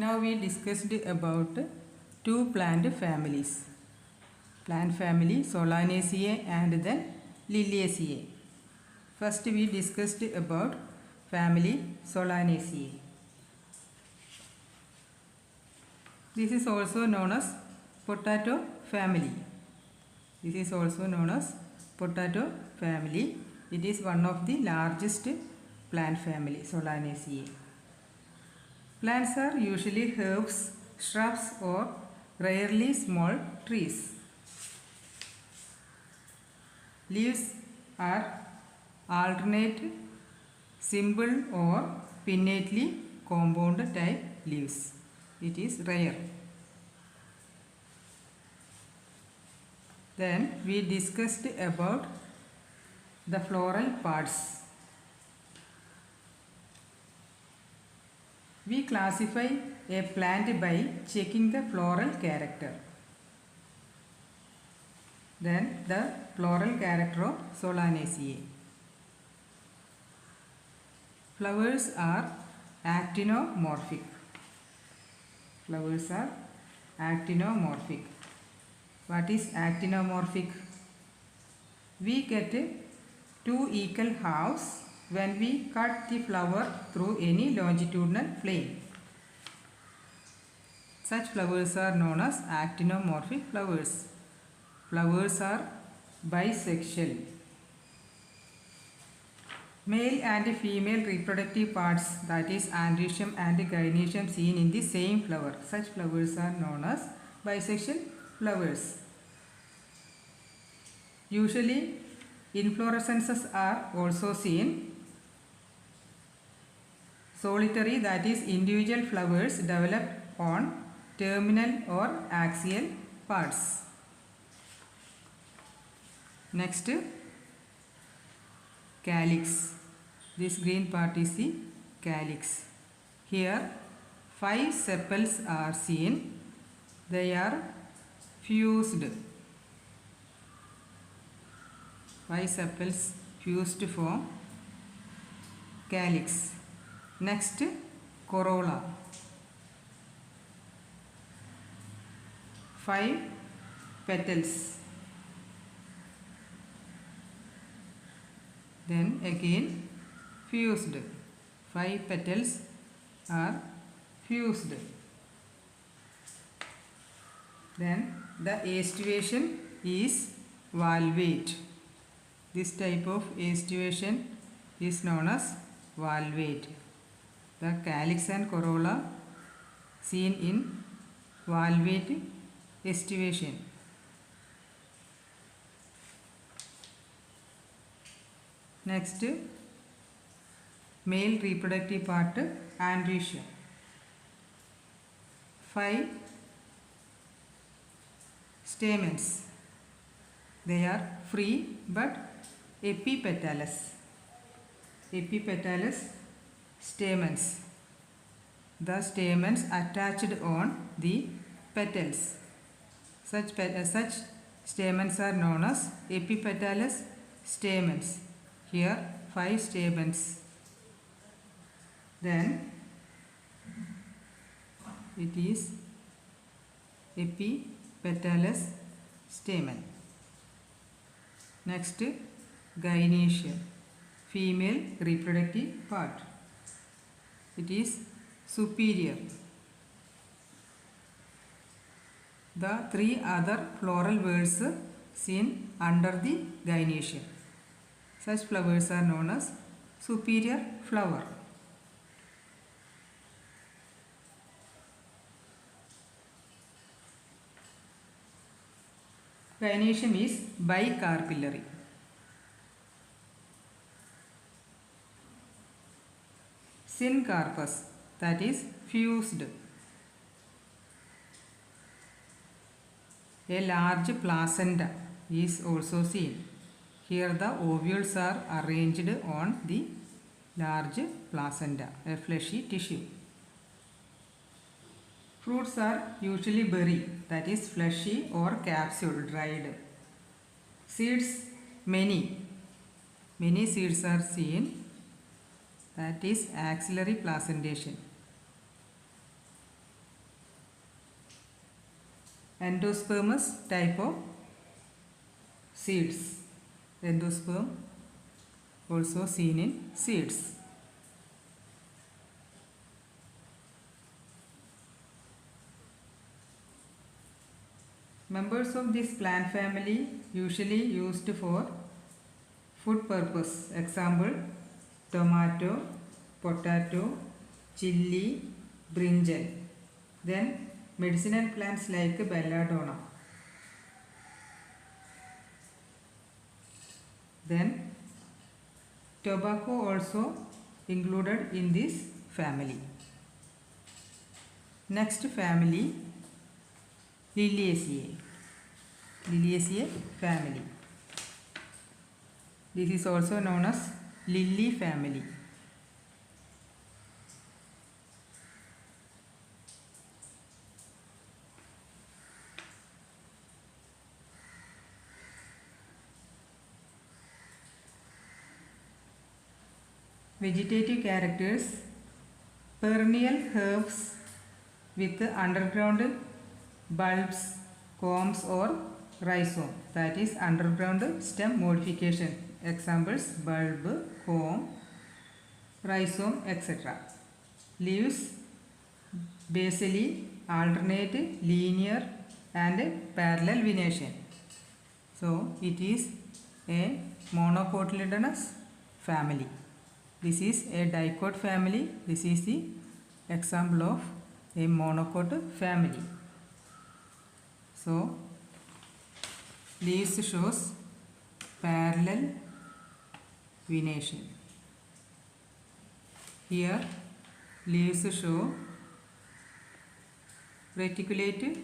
Now we discussed about two plant families. Plant family Solanaceae and then Liliaceae. First we discussed about family Solanaceae. This is also known as potato family. This is also known as potato family. It is one of the largest plant family Solanaceae. Plants are usually herbs, shrubs or rarely small trees. Leaves are alternate, simple or pinnately compound type leaves. It is rare. Then we discussed about the floral parts. We classify a plant by checking the floral character. Then the floral character of Solanaceae. Flowers are actinomorphic. Flowers are actinomorphic. What is actinomorphic? We get two equal halves when we cut the flower through any longitudinal plane. Such flowers are known as actinomorphic flowers. Flowers are bisexual. Male and female reproductive parts, that is androecium and gynoecium, seen in the same flower. Such flowers are known as bisexual flowers. Usually inflorescences are also seen. Solitary, that is individual flowers developed on terminal or axial parts. Next, calyx. This green part is the calyx. Here 5 sepals are seen. They are fused. 5 sepals fused to form calyx. Next, corolla. 5 petals. Then again fused. 5 petals are fused. Then the aestivation is valvate. This type of aestivation is known as valvate. The calyx and corolla seen in valvate aestivation. Next, male reproductive part androecium. 5 stamens. They are free but epipetalous. Epipetalous stamens. The stamens attached on the petals. Such stamens are known as epipetalous stamens. Here 5 stamens. Then it is epipetalous stamen. Next, gynoecium, female reproductive part. It is superior. The 3 other floral buds seen under the gynoecium. Such flowers are known as superior flower. Gynoecium is bicarpillary. Syncarpous, that is fused. A large placenta is also seen. Here the ovules are arranged on the large placenta, a fleshy tissue. Fruits are usually berry, that is fleshy or capsule, dried. Seeds, many seeds are seen, that is axillary placentation. endospermous type of seeds. Endosperm also seen in seeds. Members of this plant family usually used for food purpose. Example, tomato, potato, chili, brinjal. Then medicinal plants like belladonna. Then tobacco also included in this family. Next family, Liliaceae. Liliaceae family. This is also known as lily family. Vegetative characters: perennial herbs with underground bulbs, combs or rhizome, that is underground stem modification. Examples: bulb, comb, rhizome, etc. Leaves basally alternate, linear and parallel venation. So it is a monocotyledonous family. This is a dicot family. This is the example of a monocot family. So leaves shows parallel venation. Here leaves show reticulate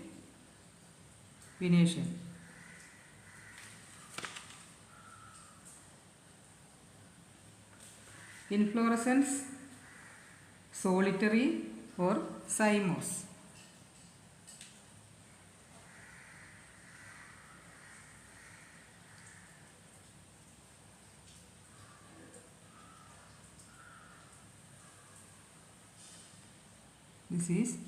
venation. Inflorescence solitary or cymose. This is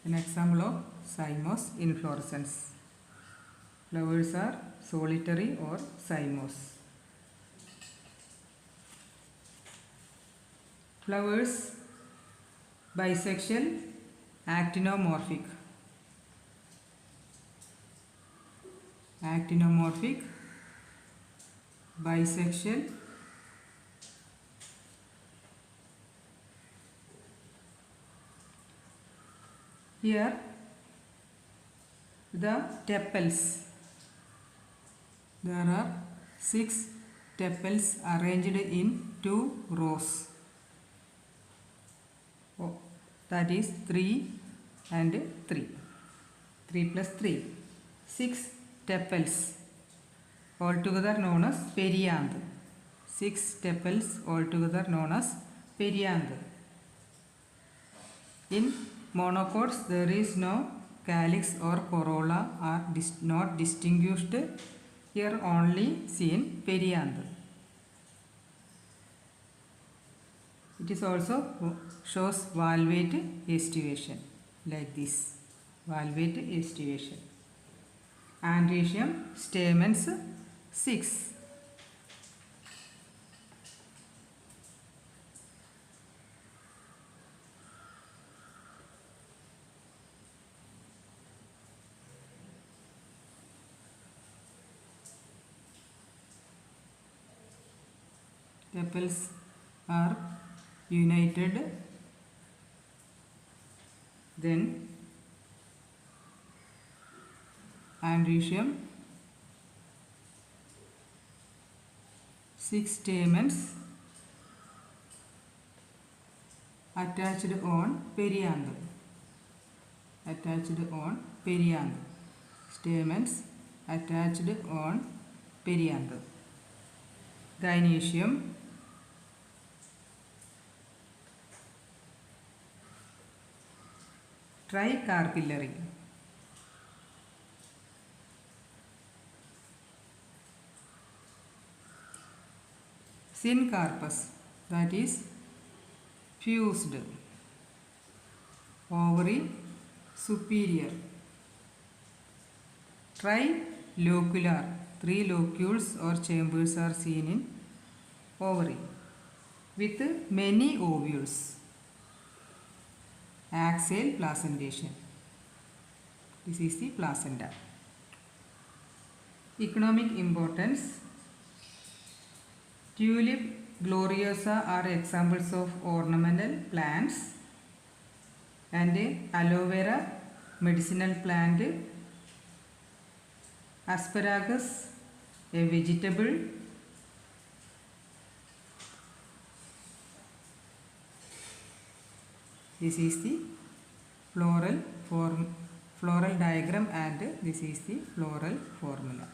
an example of cymose inflorescence. Flowers are solitary or cymose. Flowers bisexual, actinomorphic. Actinomorphic, bisexual, here the tepals. There are 6 tepals arranged in 2 rows. Oh, that is 3 and 3. 3 plus 3. 6 tepals, altogether known as perianth. 6 tepals altogether known as perianth. In monocots there is no calyx or corolla are not distinguished. Here only seen perianth. It is also shows valvate estivation like this. Valvate estivation. Androecium stamens 6. Tepals are united. Then androecium 6 stamens attached on perianth. Attached on perianth. Stamens attached on perianth. Gynoecium tricarpillary. Syncarpus, that is fused. Ovary superior. Trilocular. 3 locules or chambers are seen in ovary with many ovules. Axial placentation. This is the placenta. Economic importance. Tulip gloriosa are examples of ornamental plants, and aloe vera medicinal plant, asparagus a vegetable, this is the floral diagram and this is the floral formula.